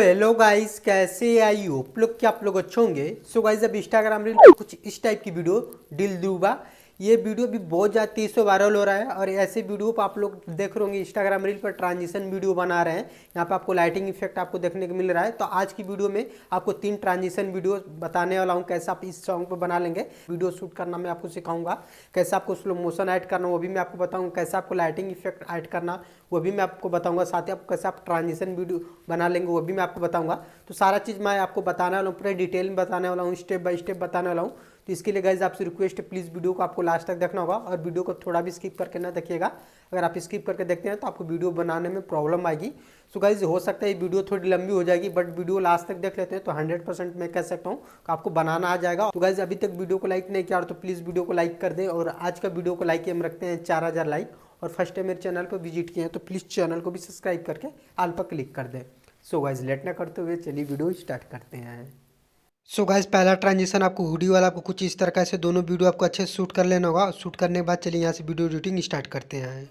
Hello guys, कैसे I hope लोग कि आप लोग अच्छे होंगे। सो गाइस, अब इंस्टाग्राम रील पे कुछ इस टाइप की वीडियो दिल दूबा, ये वीडियो भी बहुत ज़्यादा तेज़ से वायरल हो रहा है। और ऐसे वीडियो पर आप लोग देख रहे होंगे इंस्टाग्राम रील पर ट्रांजिशन वीडियो बना रहे हैं। यहाँ पे आपको लाइटिंग इफेक्ट आपको देखने को मिल रहा है। तो आज की वीडियो में आपको 3 ट्रांजिशन वीडियो बताने वाला हूँ, कैसे आप इस सॉन्ग पर बना लेंगे। वीडियो शूट करना मैं आपको सिखाऊंगा, कैसे आपको स्लो मोशन ऐड करना वो भी मैं आपको बताऊँगा, कैसे आपको लाइटिंग इफेक्ट ऐड करना वो भी मैं आपको बताऊंगा, साथ ही आपको कैसे आप ट्रांजिशन वीडियो बना लेंगे वो भी मैं आपको बताऊंगा। तो सारा चीज़ मैं आपको बताने वाला हूँ, पूरा डिटेल में बताने वाला हूँ, स्टेप बाय स्टेप बताने वाला हूँ। तो इसके लिए गाइज आपसे रिक्वेस्ट है, प्लीज़ वीडियो को आपको लास्ट तक देखना होगा और वीडियो को थोड़ा भी स्किप करके ना देखिएगा। अगर आप स्किप करके देखते हैं तो आपको वीडियो बनाने में प्रॉब्लम आएगी। सो गाइज हो सकता है ये वीडियो थोड़ी लंबी हो जाएगी, बट वीडियो लास्ट तक देख लेते हैं तो 100% मैं कह सकता हूँ कि आपको बनाना आ जाएगा। तो गाइज अभी तक वीडियो को लाइक नहीं किया तो प्लीज़ वीडियो को लाइक कर दें। और आज का वीडियो को लाइक हम रखते हैं 4000 लाइक। और फर्स्ट टाइम मेरे चैनल पर विजिट किए हैं तो प्लीज़ चैनल को भी सब्सक्राइब करके ऑल पर क्लिक कर दें। सो गाइज लेट ना करते हुए चलिए वीडियो स्टार्ट करते हैं। सो गाइज पहला ट्रांजिशन आपको हुडी वाला आपको कुछ इस तरह से दोनों वीडियो आपको अच्छे से शूट कर लेना होगा। शूट करने के बाद चलिए यहाँ से वीडियो एडिटिंग स्टार्ट करते हैं।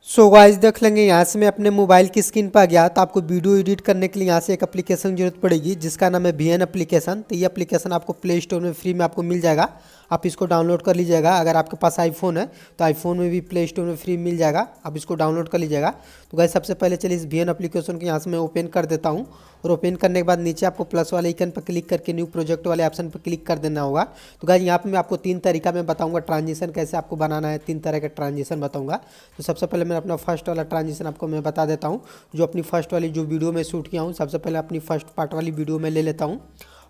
सो गाइज देख लेंगे, यहाँ से मैं अपने मोबाइल की स्क्रीन पर आ गया। तो आपको वीडियो एडिट करने के लिए यहाँ से एक एप्लीकेशन की जरूरत पड़ेगी जिसका नाम है VN एप्लीकेशन। तो ये एप्लीकेशन आपको प्ले स्टोर में फ्री में आपको मिल जाएगा, आप इसको डाउनलोड कर लीजिएगा। अगर आपके पास आईफोन है तो आईफोन में भी प्ले स्टोर में फ्री मिल जाएगा, आप इसको डाउनलोड कर लीजिएगा। तो गाइस सबसे पहले चलिए इस VN एप्लीकेशन को यहाँ से मैं ओपन कर देता हूँ। और ओपन करने के बाद नीचे आपको प्लस वाले आइकन पर क्लिक करके न्यू प्रोजेक्ट वाले ऑप्शन पर क्लिक कर देना होगा। तो गाइस यहाँ पे मैं आपको 3 तरीका में बताऊंगा ट्रांजिशन कैसे आपको बनाना है, 3 तरह के ट्रांजिशन बताऊंगा। तो सबसे पहले मैं अपना फर्स्ट वाला ट्रांजिशन आपको मैं बता देता हूँ, जो अपनी फर्स्ट वाली जो वीडियो में शूट किया हूँ। सबसे पहले अपनी फर्स्ट पार्ट वाली वीडियो में ले लेता हूँ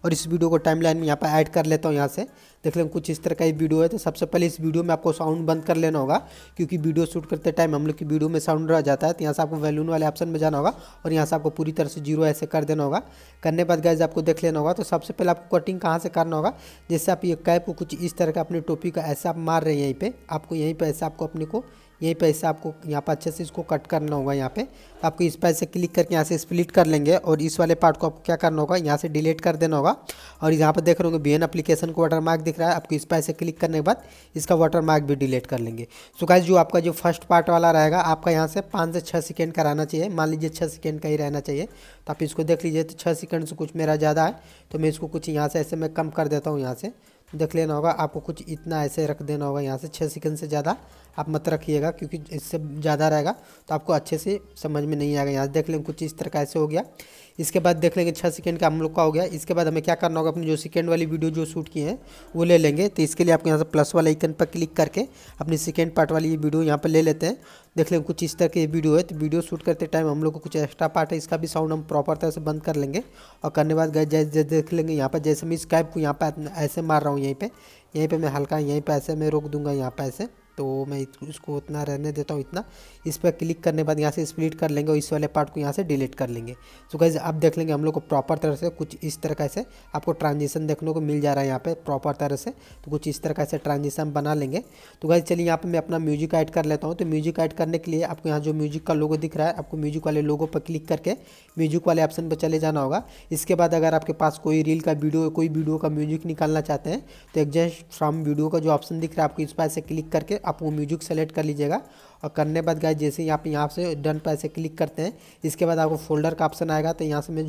और इस वीडियो को टाइमलाइन में यहाँ पर ऐड कर लेता हूँ। यहाँ से देख लें कुछ इस तरह का ये वीडियो है। तो सबसे पहले इस वीडियो में आपको साउंड बंद कर लेना होगा, क्योंकि वीडियो शूट करते टाइम हम लोग की वीडियो में साउंड रह जाता है। तो यहाँ से आपको वैल्यून वाले ऑप्शन में जाना होगा और यहाँ से आपको पूरी तरह से 0 ऐसे कर देना होगा। करने के बाद गाइस आपको देख लेना होगा। तो सबसे पहले आपको कटिंग कहाँ से करना होगा, जैसे आप ये कैप को कुछ इस तरह का अपने टोपी का ऐसा आप मार रहे हैं, यहीं पे आपको यहीं पे ऐसा आपको अपने को यहीं पे ऐसे आपको यहाँ पर अच्छे से इसको कट करना होगा। यहाँ पे तो आपको इस पर ऐसे क्लिक करके यहाँ से स्प्लिट कर लेंगे और इस वाले पार्ट को आपको क्या करना होगा, यहाँ से डिलीट कर देना होगा। और यहाँ पर देख रहे होंगे VN एप्लीकेशन को वाटर मार्क दिख रहा है, आपको इस पर ऐसे क्लिक करने के बाद इसका वाटर मार्क भी डिलीट कर लेंगे। सो गाइस जो आपका जो फर्स्ट पार्ट वाला रहेगा आपका यहाँ से 5 से 6 सेकेंड का रहना चाहिए। मान लीजिए 6 सेकेंड का ही रहना चाहिए। तो आप इसको देख लीजिए, तो 6 सेकेंड से कुछ मेरा ज़्यादा है तो मैं इसको कुछ यहाँ से ऐसे मैं कम कर देता हूँ। यहाँ से देख लेना होगा, आपको कुछ इतना ऐसे रख देना होगा। यहाँ से 6 सेकंड से ज़्यादा आप मत रखिएगा, क्योंकि इससे ज़्यादा रहेगा तो आपको अच्छे से समझ में नहीं आएगा। यहाँ देख लेंगे कुछ इस तरह का ऐसे हो गया। इसके बाद देख लेंगे 6 सेकंड का हम लोग का हो गया। इसके बाद हमें क्या करना होगा, अपनी जो सेकंड वाली वीडियो जो शूट की है वो ले लेंगे। तो इसके लिए आपको यहाँ से प्लस वाला आइकन पर क्लिक करके अपनी सेकंड पार्ट वाली ये वीडियो यहाँ पर ले लेते हैं। देख लेंगे कुछ इस तरह की वीडियो है। तो वीडियो शूट करते टाइम हम लोग को कुछ एक्स्ट्रा पार्ट है, इसका भी साउंड हम प्रॉपर तरह से बंद कर लेंगे। और करने बाद गए जैसे देख लेंगे यहाँ पर, जैसे मैं इस कैप को यहाँ पर ऐसे मार रहा हूँ, यहीं पे मैं हल्का यहीं पे ऐसे मैं रोक दूंगा यहाँ पे ऐसे। तो मैं इसको उतना रहने देता हूँ इतना। इस पर क्लिक करने के बाद यहाँ से स्प्लिट कर लेंगे और इस वाले पार्ट को यहाँ से डिलीट कर लेंगे। तो गाइस आप देख लेंगे हम लोग को प्रॉपर तरह से कुछ इस तरह से आपको ट्रांजिशन देखने को मिल जा रहा है यहाँ पे प्रॉपर तरह से। तो कुछ इस तरह से ट्रांजिशन बना लेंगे। तो गाइस चलिए यहाँ पे मैं अपना म्यूजिक ऐड कर लेता हूँ। तो म्यूजिक ऐड करने के लिए आपको यहाँ जो म्यूजिक का लोगो दिख रहा है, आपको म्यूजिक वाले लोगो पर क्लिक करके म्यूजिक वाले ऑप्शन पर चले जाना होगा। इसके बाद अगर आपके पास कोई रील का वीडियो, कोई वीडियो का म्यूजिक निकालना चाहते हैं तो एडजस्ट फ्रॉम वीडियो का जो ऑप्शन दिख रहा है आपको इस पर से क्लिक करके आप वो म्यूजिक सेलेक्ट कर लीजिएगा। और करने बाद गाइस जैसे ही आप यहाँ से डन पर ऐसे क्लिक करते हैं, इसके बाद आपको फोल्डर का ऑप्शन आएगा। तो यहाँ से मैं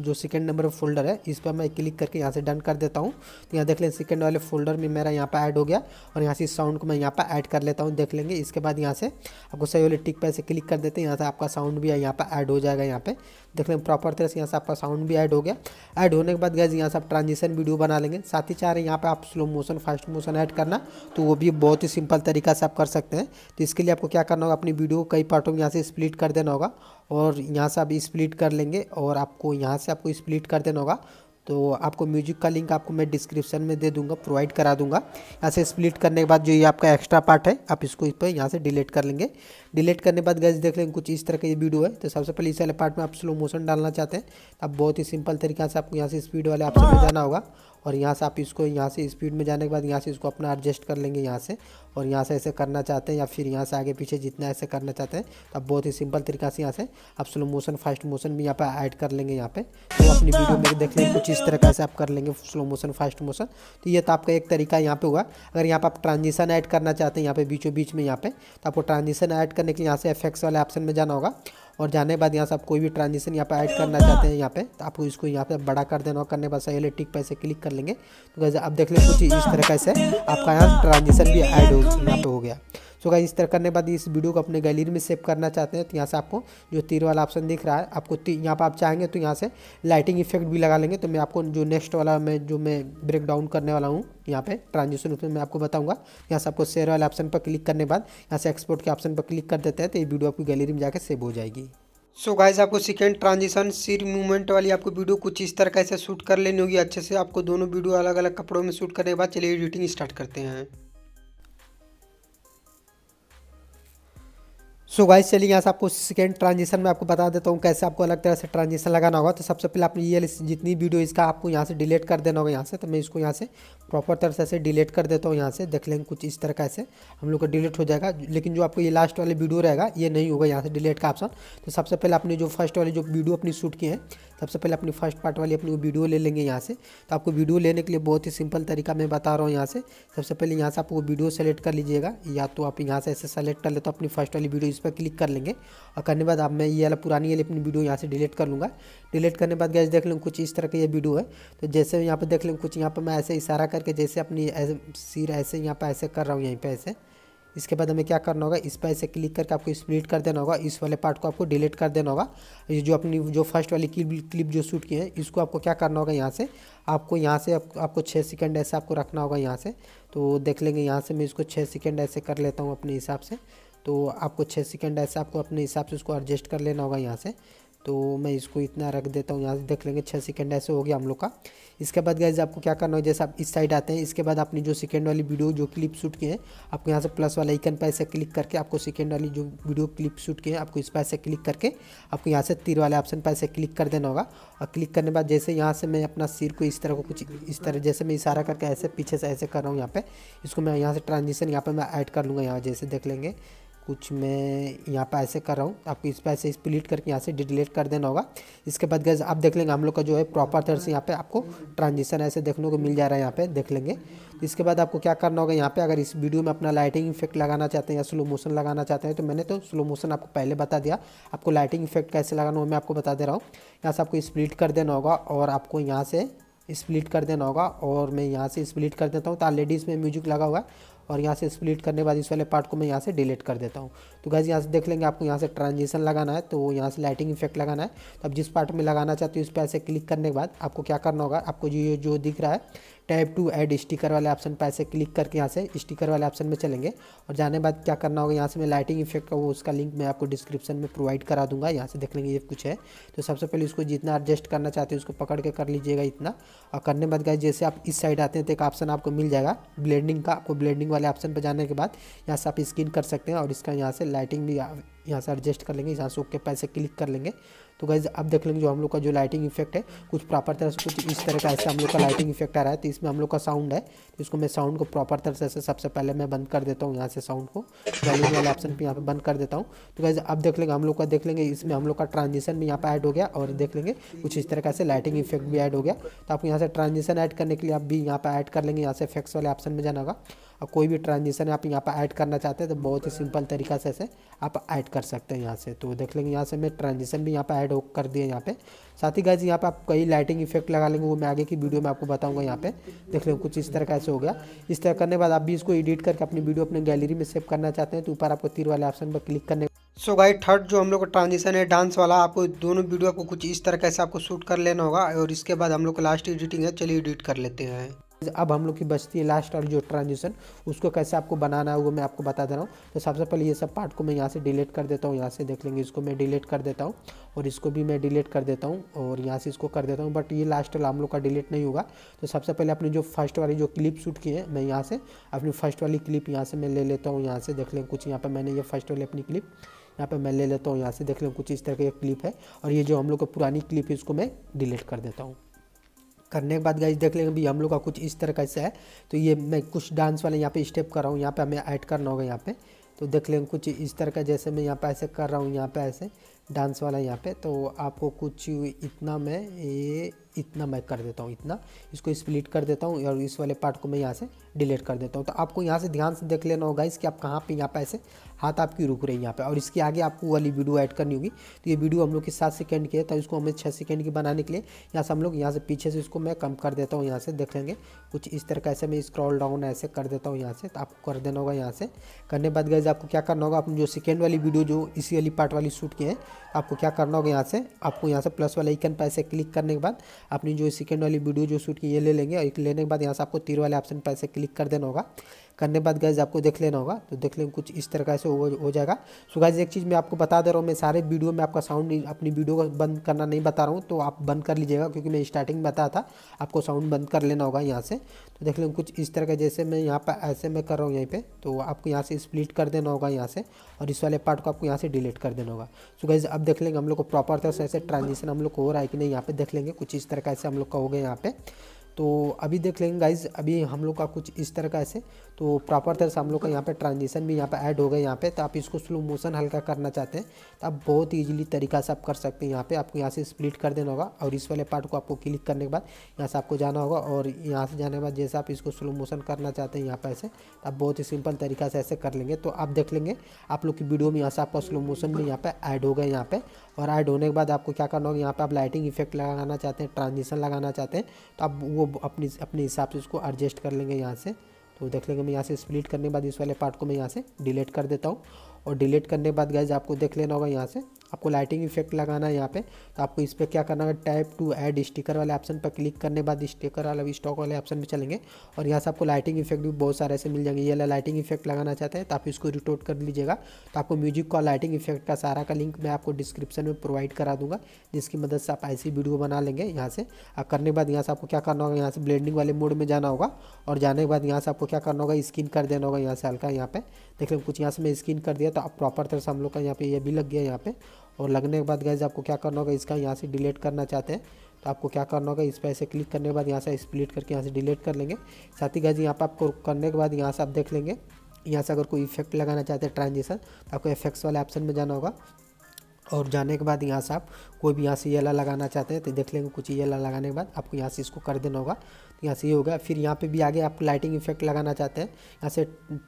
जो सेकंड नंबर फोल्डर है इस पर मैं क्लिक करके यहाँ से डन कर देता हूँ। तो यहाँ देख लें सेकंड वाले फोल्डर में मेरा यहाँ पर ऐड हो गया। और यहाँ से साउंड को मैं यहाँ पर ऐड कर लेता हूँ, देख लेंगे। इसके बाद यहाँ से आपको सही वाले टिक पर ऐसे क्लिक कर देते हैं, यहाँ से आपका साउंड भी यहाँ पर ऐड हो जाएगा। यहाँ पे देख लें प्रॉपर तरह से यहाँ से आपका साउंड भी ऐड हो गया। ऐड होने के बाद गाइस यहाँ से आप ट्रांजिशन वीडियो बना लेंगे। साथ ही चाह रहे हैं यहाँ पे आप slow motion fast motion add करना, तो वो भी बहुत ही सिंपल तरीका से आप कर सकते हैं। तो इसके लिए आपको क्या करना होगा, अपनी वीडियो को कई पार्टों में यहाँ से स्प्लिट कर देना होगा। और यहाँ से आप स्प्लिट कर लेंगे और आपको यहाँ से आपको स्प्लिट कर देना होगा। तो आपको म्यूजिक का लिंक आपको मैं डिस्क्रिप्शन में दे दूंगा, प्रोवाइड करा दूंगा। यहाँ से स्प्लिट करने के बाद जो ये आपका एक्स्ट्रा पार्ट है आप इसको इस पर यहाँ से डिलीट कर लेंगे। डिलीट करने के बाद गाइस देख लेंगे कुछ इस तरह का ये वीडियो है। तो सबसे पहले इस वाले पार्ट में आप स्लो मोशन डालना चाहते हैं तो आप बहुत ही सिंपल तरीका से आपको यहाँ से स्पीड वाले ऑप्शन में जाना होगा। और यहाँ से आप इसको यहाँ से स्पीड में जाने के बाद यहाँ से इसको अपना एडजस्ट कर लेंगे यहाँ से। और यहाँ से ऐसे करना चाहते हैं या फिर यहाँ से आगे पीछे जितना ऐसे करना चाहते हैं तो आप बहुत ही सिंपल तरीका से यहाँ से आप स्लो मोशन फास्ट मोशन भी यहाँ पे ऐड कर लेंगे। यहाँ पे तो अपनी वीडियो में देख लेंगे कुछ इस तरह से आप कर लेंगे स्लो मोशन फास्ट मोशन। तो ये तो आपका एक तरीका यहाँ पे हुआ। अगर यहाँ पे आप ट्रांजिशन ऐड करना चाहते हैं यहाँ पे बीचों बीच में यहाँ पे, तो आपको ट्रांजिशन ऐड करने के लिए यहाँ से एफेक्ट्स वाले ऑप्शन में जाना होगा। और जाने के बाद यहाँ से आप कोई भी ट्रांजिशन यहाँ पे ऐड करना चाहते हैं यहाँ पे, तो आपको इसको यहाँ पे बड़ा कर देना, और करने के बाद सही वाले टिक पे ऐसे क्लिक कर लेंगे। तो गाइस आप देख लें कुछ इस तरह से आपका यहाँ ट्रांजिशन भी ऐड हो यहाँ पे हो गया। सो गाइस इस तरह करने के बाद इस वीडियो को अपने गैलरी में सेव करना चाहते हैं, तो यहाँ से आपको जो तीर वाला ऑप्शन दिख रहा है, आपको यहाँ पर आप चाहेंगे तो यहाँ से लाइटिंग इफेक्ट भी लगा लेंगे। तो मैं आपको जो नेक्स्ट वाला मैं ब्रेक डाउन करने वाला हूँ यहाँ पे ट्रांजिशन, उसमें मैं आपको बताऊँगा। यहाँ से आपको शेयर वाले ऑप्शन पर क्लिक करने के बाद यहाँ से एक्सपोर्ट के ऑप्शन पर क्लिक कर देते हैं, तो ये वीडियो आपकी गैलरी में जाकर सेव हो जाएगी। सो गाइस आपको सेकेंड ट्रांजिशन सिर मूवमेंट वाली आपको वीडियो कुछ इस तरह से शूट कर लेनी होगी अच्छे से। आपको दोनों वीडियो अलग अलग कपड़ों में शूट करने के बाद चलिए एडिटिंग स्टार्ट करते हैं। सो गाइस चलिए यहाँ से आपको सेकेंड ट्रांजिशन में आपको बता देता हूँ कैसे आपको अलग तरह से ट्रांजिशन लगाना होगा। तो सबसे पहले आपने ये जितनी वीडियो इसका आपको यहाँ से डिलीट कर देना होगा यहाँ से। तो मैं इसको यहाँ से प्रॉपर तरह से डिलीट कर देता हूँ यहाँ से। देख लेंगे कुछ इस तरह का ऐसे हम लोग का डिलीट हो जाएगा, लेकिन जो आपको ये लास्ट वाले वीडियो रहेगा ये नहीं होगा यहाँ से डिलीट का ऑप्शन। तो सबसे पहले अपनी जो फर्स्ट वाली जो वीडियो अपनी शूट की है, सबसे पहले अपनी फर्स्ट पार्ट वाली अपनी वीडियो ले लेंगे यहाँ से। तो आपको वीडियो लेने के लिए बहुत ही सिंपल तरीका मैं बता रहा हूँ यहाँ से। सबसे पहले यहाँ से आप वो वीडियो सेलेक्ट कर लीजिएगा, या तो आप यहाँ से ऐसे सेलेक्ट कर ले तो अपनी फर्स्ट वाली वीडियो इस पर क्लिक कर लेंगे, और करने के बाद अब मैं ये वाला पुरानी वाली अपनी वीडियो यहाँ से डिलीट कर लूँगा। डिलीट करने के बाद गैस देख लें कुछ इस तरह का ये वीडियो है। तो जैसे यहाँ पे देख लें कुछ यहाँ पे मैं ऐसे इशारा करके जैसे अपनी सिर ऐसे यहाँ पे ऐसे कर रहा हूँ यहीं पे ऐसे। इसके बाद हमें क्या करना होगा, इस पर ऐसे क्लिक करके आपको स्प्लिट कर देना होगा, इस वाले पार्ट को आपको डिलीट कर देना होगा। ये जो अपनी जो फर्स्ट वाली क्लिप जो शूट की है इसको आपको क्या करना होगा, यहाँ से आपको 6 सेकंड ऐसे आपको रखना होगा यहाँ से। तो देख लेंगे यहाँ से मैं इसको 6 सेकंड ऐसे कर लेता हूँ अपने हिसाब से। तो आपको 6 सेकंड ऐसे आपको अपने हिसाब से उसको एडजस्ट कर लेना होगा यहाँ से। तो मैं इसको इतना रख देता हूँ यहाँ से। देख लेंगे 6 सेकंड ऐसे हो गया हम लोग का। इसके बाद गाइस आपको क्या करना है, जैसे आप इस साइड आते हैं, इसके बाद अपनी जो सेकंड वाली वीडियो जो क्लिप शूट की है आपको यहाँ से प्लस वाला आइकन पर ऐसे क्लिक करके आपको सेकंड वाली जो वीडियो क्लिप शूट की है आपको इस पर ऐसे क्लिक करके आपको यहाँ से तीर वाले ऑप्शन पर ऐसे क्लिक कर देना होगा। और क्लिक करने के बाद जैसे यहाँ से मैं अपना सिर को इस तरह को कुछ इस तरह जैसे मैं इशारा करके ऐसे पीछे से ऐसे कर रहा हूँ यहाँ पे, इसको मैं यहाँ से ट्रांजिशन यहाँ पर मैं ऐड कर लूँगा। यहाँ जैसे देख लेंगे कुछ मैं यहाँ पर ऐसे कर रहा हूँ, आपको इस पर ऐसे स्प्लिट करके यहाँ से डिलीट कर देना होगा। इसके बाद गैस आप देख लेंगे हम लोग का जो है प्रॉपर तरह से यहाँ पे आपको ट्रांजिशन ऐसे देखने को मिल जा रहा है यहाँ पे देख लेंगे। तो इसके बाद आपको क्या करना होगा, यहाँ पे अगर इस वीडियो में अपना लाइटिंग इफेक्ट लगाना चाहते हैं या स्लो मोशन लगाना चाहते हैं, तो मैंने तो स्लो मोशन आपको पहले बता दिया। आपको लाइटिंग इफेक्ट कैसे लगाना हो मैं आपको बता दे रहा हूँ। यहाँ से आपको स्प्लिट कर देना होगा और आपको यहाँ से स्प्लिट कर देना होगा, और मैं यहाँ से स्प्लिट कर देता हूँ। तो ऑलरेडी इसमें म्यूजिक लगा हुआ है, और यहाँ से स्प्लिट करने के बाद इस वाले पार्ट को मैं यहाँ से डिलीट कर देता हूँ। तो गाइस यहाँ से देख लेंगे आपको यहाँ से ट्रांजिशन लगाना है, तो यहाँ से लाइटिंग इफेक्ट लगाना है। तो अब जिस पार्ट में लगाना चाहते हो इस पर ऐसे क्लिक करने के बाद आपको क्या करना होगा, आपको जो दिख रहा है टैब टू ऐड स्टिकर वाले ऑप्शन पर ऐसे क्लिक करके यहाँ से स्टिकर वाले ऑप्शन में चलेंगे। और जाने बाद क्या करना होगा, यहाँ से मैं लाइटिंग इफेक्ट का वो उसका लिंक मैं आपको डिस्क्रिप्शन में प्रोवाइड करा दूंगा। यहाँ से देख लेंगे ये कुछ है। तो सबसे पहले इसको जितना एडजस्ट करना चाहते हैं उसको पकड़ के कर लीजिएगा इतना। और करने बाद गाइस जैसे आप इस साइड आते हैं तो एक ऑप्शन आपको मिल जाएगा ब्लेंडिंग का। आपको ब्लेंडिंग वाले ऑप्शन पर जाने के बाद यहाँ से आप स्किन कर सकते हैं, और इसका यहाँ से लाइटिंग भी यहाँ से एडजस्ट कर लेंगे। यहाँ से ओके पे ऐसे क्लिक कर लेंगे। तो गाइस अब देख लेंगे जो हम लोग का जो लाइटिंग इफेक्ट है कुछ प्रॉपर तरह से कुछ इस तरह का ऐसे हम लोग का लाइटिंग इफेक्ट आ रहा है। तो इसमें हम लोग का साउंड है, तो इसको मैं साउंड को प्रॉपर तरह से सबसे पहले मैं बंद कर देता हूँ। यहाँ से साउंड को वॉल्यूम वाले ऑप्शन पे यहाँ पे बंद कर देता हूँ। तो गाइस अब देख लेंगे हम लोग का देख लेंगे इसमें हम लोग का ट्रांजिशन भी यहाँ पे ऐड हो गया, और देख लेंगे कुछ इस तरह का से लाइटिंग इफेक्ट भी ऐड हो गया। तो आपको यहाँ से ट्रांजिशन ऐड करने के लिए आप भी यहाँ पे ऐड कर लेंगे। यहाँ से इफेक्ट्स वाले ऑप्शन में जाना होगा, और कोई भी ट्रांजिशन आप यहाँ पर ऐड करना चाहते हैं तो बहुत ही सिंपल तरीका से ऐसे आप ऐड कर सकते हैं यहाँ से। तो देख लेंगे यहाँ से मैं ट्रांजिशन भी यहाँ पर ऐड कर दिया यहाँ पे। साथ ही गाइस यहाँ पे आप कई लाइटिंग इफेक्ट लगा लेंगे, वो मैं आगे की वीडियो में आपको बताऊंगा। यहाँ पे देख लेंगे कुछ इस तरह का ऐसे हो गया। इस तरह करने के बाद आप भी इसको एडिट करके अपनी वीडियो अपने गैलरी में सेव करना चाहते हैं तो ऊपर आपको तीर वाले ऑप्शन पर क्लिक करने। सो गाइस थर्ड जो हम लोग का ट्रांजिशन है डांस वाला, आपको दोनों वीडियो आपको कुछ इस तरह कैसे आपको शूट कर लेना होगा, और इसके बाद हम लोग का लास्ट एडिटिंग है। चलिए एडिट कर लेते हैं। अब हम लोग की बचती है लास्ट और जो ट्रांजिशन, उसको कैसे आपको बनाना है वो मैं आपको बता दे रहा हूँ। तो सबसे पहले ये सब पार्ट को मैं यहाँ से डिलीट कर देता हूँ। यहाँ से देख लेंगे इसको मैं डिलीट कर देता हूँ, और इसको भी मैं डिलीट कर देता हूँ, और यहाँ से इसको कर देता हूँ। बट ये लास्ट वाला हम लोग का डिलीट नहीं होगा। तो सबसे पहले अपनी जो फर्स्ट वाली जो क्लिप शूट की है मैं यहाँ से अपनी फर्स्ट वाली क्लिप यहाँ से मैं ले लेता हूँ। यहाँ से देख लेंगे कुछ यहाँ पर मैंने ये फर्स्ट वाली अपनी क्लिप यहाँ पे मैं ले लेता हूँ। यहाँ से देख लेंगे कुछ इस तरह की क्लिप है, और ये जो हम लोग का पुरानी क्लिप है इसको मैं डिलीट कर देता हूँ। करने के बाद गाइस देख लेंगे भी हम लोग का कुछ इस तरह का से है। तो ये मैं कुछ डांस वाले यहाँ पे स्टेप कर रहा हूँ, यहाँ पे हमें ऐड करना होगा यहाँ पे। तो देख लेंगे कुछ इस तरह का, जैसे मैं यहाँ पे ऐसे कर रहा हूँ, यहाँ पे ऐसे डांस वाला यहाँ पे। तो आपको कुछ इतना मैं कर देता हूँ, इतना इसको स्प्लिट कर देता हूँ और इस वाले पार्ट को मैं यहाँ से डिलीट कर देता हूँ। तो आपको यहाँ से ध्यान से देख लेना होगा गाइस कि आप कहाँ पे यहाँ पे ऐसे हाथ आपकी रुक रही है यहाँ पे, और इसके आगे आपको वाली वीडियो ऐड करनी होगी। तो ये वीडियो हम लोग की 7 सेकंड की है, तो इसको हमें 6 सेकंड की बनाने के लिए यहाँ से हम लोग यहाँ से पीछे से इसको मैं कम कर देता हूँ। यहाँ से देख लेंगे कुछ इस तरह का, ऐसे मैं स्क्रॉल डाउन ऐसे कर देता हूँ यहाँ से। तो आपको कर देना होगा यहाँ से। करने बाद गाइस आपको क्या करना होगा, अपनी जो सेकेंड वाली वीडियो जो इसी वाली पार्ट वाली शूट की है, आपको क्या करना होगा, यहाँ से आपको यहाँ से प्लस वाला आइकन पर ऐसे क्लिक करने के बाद अपनी जो सेकेंड वाली वीडियो जो शूट की ये ले लेंगे, और लेने के बाद यहाँ से आपको तीर वाले ऑप्शन पर ऐसे क्लिक कर देना होगा। करने बाद गाइस आपको देख लेना होगा, तो देख लेंगे कुछ इस तरह से हो जाएगा। सो गाइस एक चीज़ मैं आपको बता दे रहा हूँ, मैं सारे वीडियो में आपका साउंड अपनी वीडियो को बंद करना नहीं बता रहा हूँ, तो आप बंद कर लीजिएगा, क्योंकि मैं स्टार्टिंग में बताया था आपको साउंड बंद कर लेना होगा यहाँ से। तो देख लेंगे कुछ इस तरह का, जैसे मैं यहाँ पर ऐसे मैं कर रहा हूँ यहीं पे, तो आपको यहाँ से स्प्लिट कर देना होगा यहाँ से, और इस वाले पार्ट को आपको यहाँ से डिलीट कर देना होगा। सो गाइस अब देख लेंगे हम लोग को प्रॉपर तरह से ऐसे ट्रांजिशन हम लोग को हो रहा है कि नहीं, यहाँ पे देख लेंगे कुछ इस तरह का ऐसे हम लोग का हो गया यहाँ पे। तो अभी देख लेंगे गाइज, अभी हम लोग का कुछ इस तरह का ऐसे, तो प्रॉपर तरह से हम लोग का यहाँ पे ट्रांजिशन भी यहाँ पे ऐड हो गया यहाँ पे। तो आप इसको स्लो मोशन हल्का करना चाहते हैं तो आप बहुत ईजिली तरीका से आप कर सकते हैं। यहाँ पे आपको यहाँ से स्प्लिट कर देना होगा, और इस वाले पार्ट को आपको क्लिक करने के बाद यहाँ से आपको जाना होगा, और यहाँ से जाने के बाद जैसे आप इसको स्लो मोशन करना चाहते हैं यहाँ पे ऐसे, तो आप बहुत ही सिंपल तरीका से ऐसे कर लेंगे। तो आप देख लेंगे आप लोग की वीडियो में यहाँ से आपका स्लो मोशन भी यहाँ पे ऐड हो गया यहाँ पे। और ऐड होने के बाद आपको क्या करना होगा, यहाँ पे आप लाइटिंग इफेक्ट लगाना चाहते हैं, ट्रांजिशन लगाना चाहते हैं, तो आप वो अपने हिसाब से उसको एडजस्ट कर लेंगे यहाँ से। तो देख लेंगे मैं यहाँ से स्प्लिट करने के बाद इस वाले पार्ट को मैं यहाँ से डिलीट कर देता हूँ। और डिलीट करने के बाद गाइज आपको देख लेना होगा यहाँ से आपको लाइटिंग इफेक्ट लगाना है यहाँ पे। तो आपको इस पर क्या करना है, टैप टू ऐड स्टिकर वाले ऑप्शन पर क्लिक करने के बाद स्टिकर वाला स्टॉक वाले ऑप्शन पे चलेंगे, और यहाँ से आपको लाइटिंग इफेक्ट भी बहुत सारे ऐसे मिल जाएंगे। ये लाइटिंग इफेक्ट लगाना चाहते हैं तो आप इसको रिटोट कर लीजिएगा। तो आपको म्यूजिक का लाइटिंग इफेक्ट का सारा का लिंक मैं आपको डिस्क्रिप्शन में प्रोवाइड करा दूंगा, जिसकी मदद से आप ऐसी वीडियो बना लेंगे यहाँ से। करने के बाद यहाँ से आपको क्या करना होगा, यहाँ से ब्लेंडिंग वाले मोड में जाना होगा, और जाने के बाद यहाँ से आपको क्या करना होगा, स्किन कर देना होगा यहाँ से हल्का। यहाँ पे देख लें कुछ यहाँ से मैं स्किन कर दिया, तो आप प्रॉपर तरह से हम लोग का यहाँ पे ये भी लग गया यहाँ पे। और लगने के बाद गाइज आपको क्या करना होगा, इसका यहाँ से डिलीट करना चाहते हैं तो आपको क्या करना होगा, इस पर ऐसे क्लिक करने के बाद यहाँ से स्प्लिट करके यहाँ से डिलीट कर लेंगे। साथ ही गाइज यहाँ पर आपको करने के बाद यहाँ से आप देख लेंगे, यहाँ से अगर कोई इफेक्ट लगाना चाहते हैं ट्रांजिशन, तो आपको इफेक्ट्स वाले ऑप्शन में जाना होगा, और जाने के बाद यहाँ से आप कोई भी यहाँ से येला लगाना चाहते हैं तो देख लेंगे कुछ येला लगाने के बाद आपको यहाँ से इसको कर देना होगा। तो यहाँ से ये होगा। फिर यहाँ पे भी आगे आप लाइटिंग इफेक्ट लगाना चाहते हैं,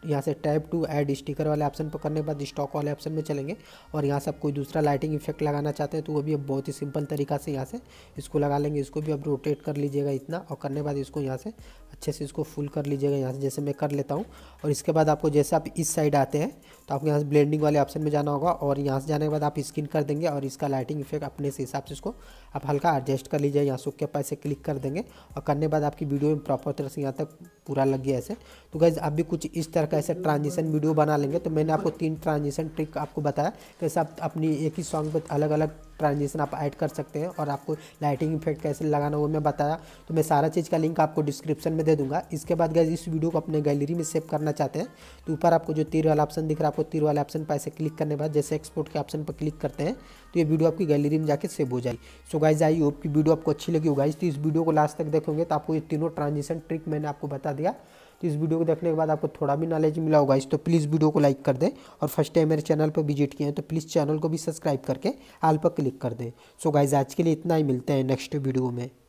यहाँ से टैप टू ऐड स्टिकर वाले ऑप्शन पर करने के बाद स्टॉक वाले ऑप्शन में चलेंगे, और यहाँ से आप कोई दूसरा लाइटिंग इफेक्ट लगाना चाहते हैं तो वो भी बहुत ही सिंपल तरीका से यहाँ से इसको लगा लेंगे। इसको भी आप रोटेट कर लीजिएगा इतना, और करने के बाद इसको यहाँ से अच्छे से इसको फुल कर लीजिएगा यहाँ से, जैसे मैं कर लेता हूँ। और इसके बाद आपको जैसे आप इस साइड आते हैं तो आपको यहाँ से ब्लेंडिंग वाले ऑप्शन में जाना होगा, और यहाँ से जाने के बाद आप स्किन कर देंगे, और इसका लाइटिंग इफेक्ट अपने से हिसाब से इसको आप हल्का एडजस्ट कर लीजिए। यहाँ से के पास से क्लिक कर देंगे, और करने के बाद आपकी वीडियो में प्रॉपर तरह से यहाँ तक पूरा लग गया ऐसे। तो गाइज आप भी कुछ इस तरह का ऐसे ट्रांजिशन वीडियो बना लेंगे। तो मैंने आपको 3 ट्रांजिशन ट्रिक आपको बताया, कैसे आप अपनी एक ही सॉन्ग पर अलग अलग ट्रांजिशन आप ऐड कर सकते हैं, और आपको लाइटिंग इफेक्ट कैसे लगाना वो मैं बताया। तो मैं सारा चीज़ का लिंक आपको डिस्क्रिप्शन में दे दूंगा। इसके बाद गाइज इस वीडियो को अपने गैलरी में सेव करना चाहते हैं तो ऊपर आपको जो तीर वाला ऑप्शन दिख रहा है, आपको तीर वाले ऑप्शन पर ऐसे क्लिक करने के बाद जैसे एक्सपोर्ट के ऑप्शन पर क्लिक करते हैं तो ये वीडियो आपकी गैलरी में जाके सेव हो जाएगी। सो गाइज आई होप की वीडियो आपको अच्छी लगी होगा। तो इस वीडियो को लास्ट तक देखोगे तो आपको ये तीनों ट्रांजिशन ट्रिक मैंने आपको बता दिया। तो इस वीडियो को देखने के बाद आपको थोड़ा भी नॉलेज मिला होगा तो प्लीज़ वीडियो को लाइक कर दें, और फर्स्ट टाइम मेरे चैनल पर विजिट किए हैं तो प्लीज़ चैनल को भी सब्सक्राइब करके ऑल पर क्लिक कर दें। सो गाइज आज के लिए इतना ही, मिलते हैं नेक्स्ट वीडियो में।